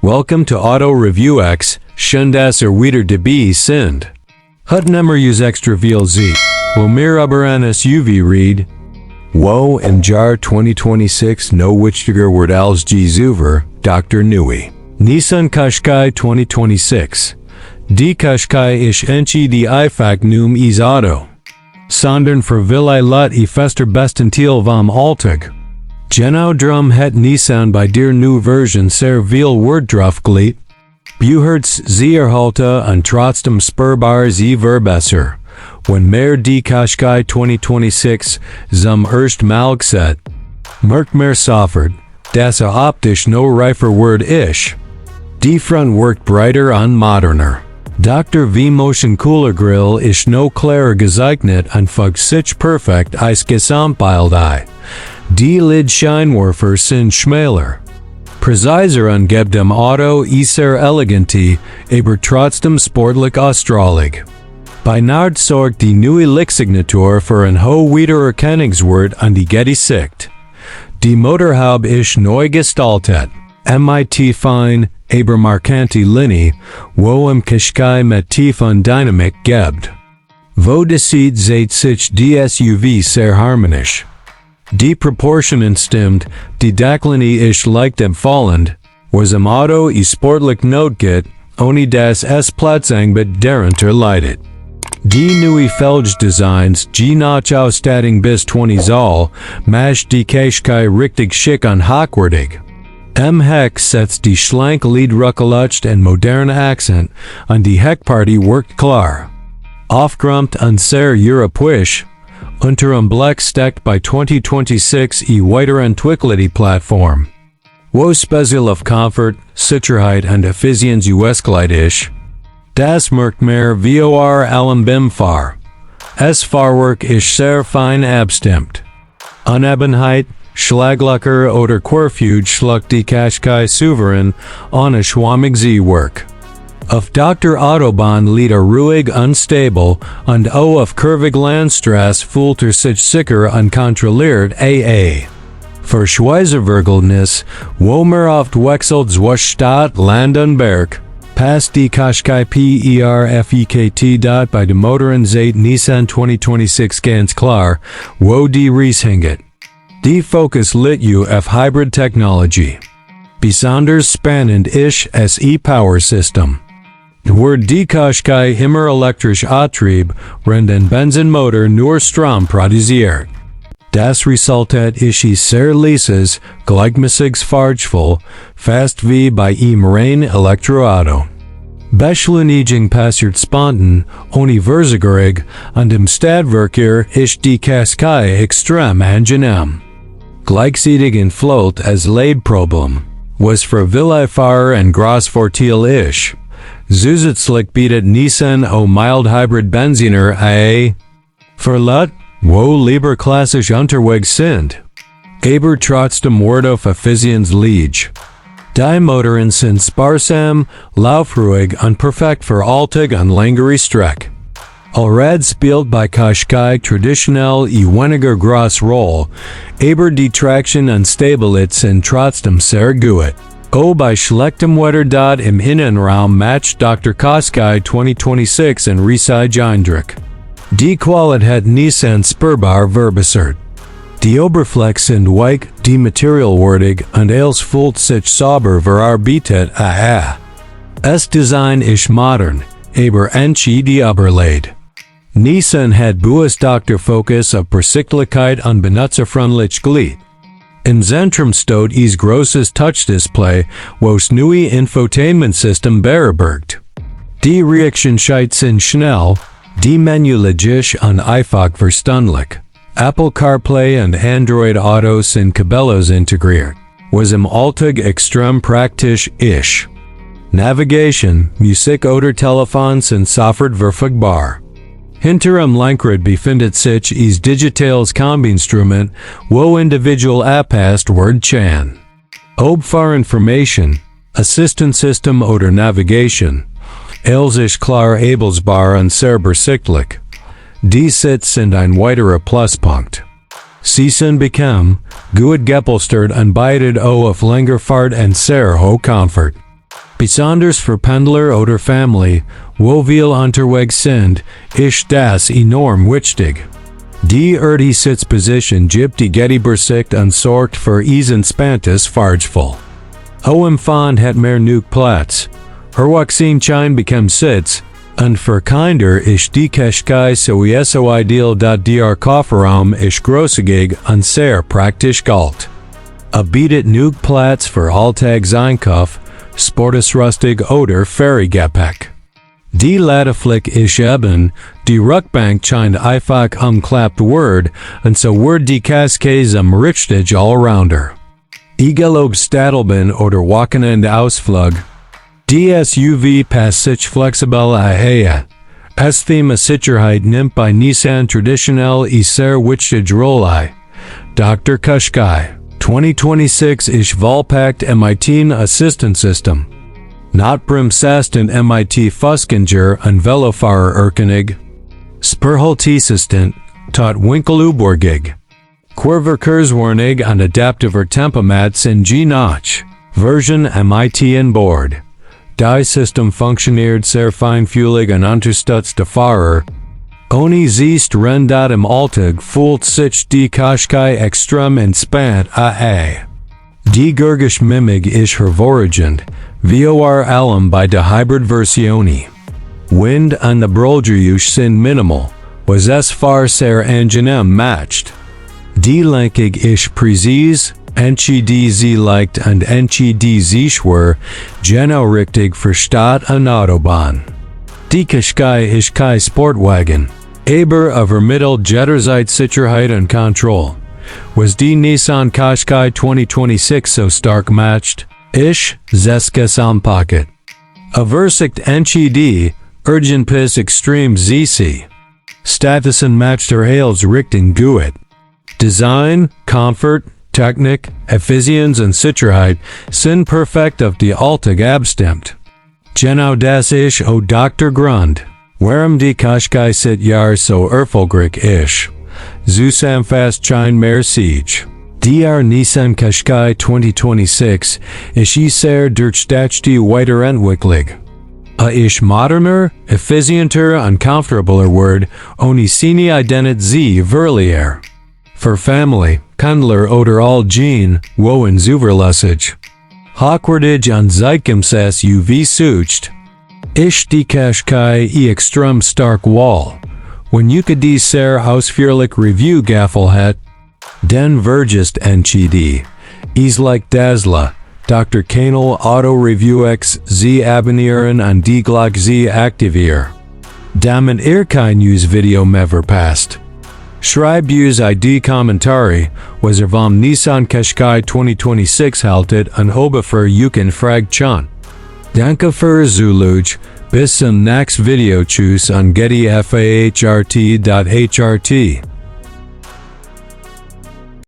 Welcome to Auto ReviewX, schön dass wieder dabei sind. Hut nummer use extra viel Z. Will mir aber an SUV read. Wo im Jahr 2026 no wichtiger wird als Zuver, Dr. Neue. Nissan Qashqai 2026. Die Qashqai isch die Ifak num is Auto. Sondern für Villai Lut fester besten Teil vom Alltag. Genau drum het Nissan bei der new Version sehr viel Worddraufgelegt. Buhertz Zierhalte und trotzdem spürbar sie verbesser. Wenn mehr die Qashqai 2026 zum ersten Mal geset. Merkt mehr soffert, dass optisch no reifer Word isch. Die Front wirkt breiter und moderner. Dr. V-Motion Cooler Grill isch no klarer gezeichnet und fug sich perfekt als Gesamtbild. Die Lid-Scheinwerfer sind schmäler. Präziser und gibt dem Auto sehr eleganti, aber trotzdem sportlich ausstrahlig. Bei Nord sorgt die neue Lichtsignatur für ein hohe Wiedererkennungswert an die Gesicht. Die Motorhaube isch neu gestaltet. MIT fein, aber markante Linie, wo im Qashqai mit Tief und Dynamik gibt. Wo decide seit sich die SUV sehr harmonisch. Die Proportionen stimmt, die Declinie isch leicht empfallend, was im Auto sportlich notgeht, ohne das es Platzangebot darunter leidet. Die neue Felge-Designs, nach Ausstattung bis 20 Zoll, macht die Qashqai richtig schick und hochwertig. Im Heck setzt die schlank Lederrückelucht und moderne Akzent und die Heckpartie wirkt klar. Aufgeräumt und sehr europäisch, unter einem Blick steckt bei 2026 weiterentwickelte Plattform. Wo speziell auf Komfort, Sicherheit und Effizienz ausgelegt ist. Das merkt mehr vor allem beim Fahr. Es Fahrwerk ist sehr fein abstimmt. Unebenheit, Schlaglocker oder Querfuge schluckt die Qashqai souverän ohne schwammig Werk. Auf Dr. Autobahn liegt ruhig unstable und auf kurvig Landstraße fühlt sich sicher unkontrolliert AA. Für Schweizervergeltnis, wo mer oft wechselt zwischen Stadt, Land und Berg, passt die Qashqai perfekt bei den Motoren seit Nissan 2026 ganz klar, wo die Reise hingeht. Die Fokus liegt auf Hybrid-Technologie. Besonders spannend ist das E-Power System. Wird die Qashqai immer elektrisch Antrieb, wenn ein Benzinmotor nur Strom produziert. Das Resultat ist sehr leises, gleichmäßiges Fahrgefühl, fast wie bei einem reinen Elektroauto. Beschleunigung passiert spontan, ohne Versägerung, und im Stadtverkehr ist die Qashqai extrem angenehm. Gleichzeitig entfällt das Leitproblem, was für Villafahrer und Großvorteil ist. Zusätzlich bietet Nissan mild Hybrid Benziner für Leute, wo lieber klassisch unterwegs sind. Aber trotzdem Wert auf Effizienz liegt. Die Motoren sind sparsam, laufruhig und perfekt für Alltag und längere Strecken. Allrad spielt bei Qashqai traditionell weniger große Rolle, aber die Traction und Stabilität sind trotzdem sehr gut. Bei schlechtem Wetter im Innenraum matcht Dr. Qashqai 2026 ein riesiger Eindruck. Die Qualität Nissan spürbar verbessert. Die Oberflächen sind weich, die materialwertig und es fühlt sich sauber verarbeitet Das Design ist modern, aber die Oberlade. Nissan hat Buas Dr. Fokus auf Persichtlichkeit und Benutzerfreundlichkeit. Im Zentrum steht großes Touchdisplay, was neue Infotainment-System beherbergt. Die Reaktionszeiten sind schnell, die Menü logisch und einfach verständlich. Apple CarPlay und Android Auto sind kabellos integriert, was im Alltag extrem praktisch ist. Navigation, Musik oder Telefon sind sofort verfügbar. Hinter am Lenkrad befindet sich digitales Kombinstrument, wo individual abpasst wird chan. Fahrinformation, Assistant System oder Navigation. Ist klar abelsbar und sehr bersichtlich. Die Sitz sind ein weiterer Pluspunkt. Sie sind bequem, gut gepolstert und bietet auf längere Fahrt und sehr hohe Komfort. Besonders für Pendler oder Family, wo viel unterwegs sind, ist das enorm wichtig. Die Sitzposition gibt die Übersicht und sorgt für entspanntes Fahrgefühl. Im Fond hat mehr Platz. Herwachsen bekommt Sitz, und für Kinder ist die Qashqai so ideal, der Kofferraum ist großzügig und sehr praktisch galt. Bietet Platz für Alltagseinkauf, sportesrustig oder Ferrygepäck. Die Ladefläche ist eben, die Rückbank scheint einfach umklappt wird, und so wird die Qashqai zum richtig Allrounder. Egal ob Stadtbahn oder Wochenendausflug, die SUV passt sich flexibel an. Das Thema Sicherheit nimmt bei Nissan traditionell sehr wichtige Rolle. Dr. Qashqai 2026 ist vollpackt MIT Assistance System. Not bremsast und MIT Fuskinger und Velofahrer erkennig. Spurhalteassistent, tot Winkelübergig. Querverkehrswarnig und adaptiver Tempomat sind G-Notch. Version MIT an Bord. Die System funktioniert sehr feinfühlig und unterstützt die Fahrer. Ohne siehst rendat im Alltag fühlt sich die Qashqai extrem entspannt an. Die Mimig ist hervorragend, vor allem bei der Hybrid-Version. Wind und the Brolgeruch sind minimal, was es für sehr angenehm macht. Die Lenkung ist präzise, NCDZ leicht und NCDZ schwer, genau richtig für Stadt und Autobahn. Die Qashqai ist kein Sportwagen, aber vermittelt jederzeit Sicherheit und Kontrolle. Was die Nissan Qashqai 2026 so stark macht, ist zeskes Pocket. Versicht NCD, urgent bis extrem ZC. Statusen macht Hales Richtung gut. Design, Comfort, Technik, Effizienz und Sicherheit sind perfekt auf die Alltag abstimmt. Genau das ist Dr. Grund, warum die Qashqai seit Jahr so erfolgreich ist. Zusammenfasst scheint mehr Siege. Der Nissan Qashqai 2026 ist sehr durch die Weiterentwicklung. Ist moderner, effizienter und comfortabler wird, ohne seine Identität verlieren. Für Family, Pendler oder Allgemein, wo in zuverlässig. Hochwertig und zeitgemäß SUV sucht. Ist die Qashqai extrem stark wall. Wenn die sehr ausführlich Review gaffel hat, den vergist NCD. Like Dazzler, Dr. Kanal AutoReviewX Z abonnieren und die Glock Z aktivieren. Damit kein Video mehr verpasst. Schreibt die Kommentare, was vom Nissan Qashqai 2026 haltet und hobe für Frag chan. Danke für Zuluge, bis zum nächsten Video. Tschüss und Getty FAHRT.HRT.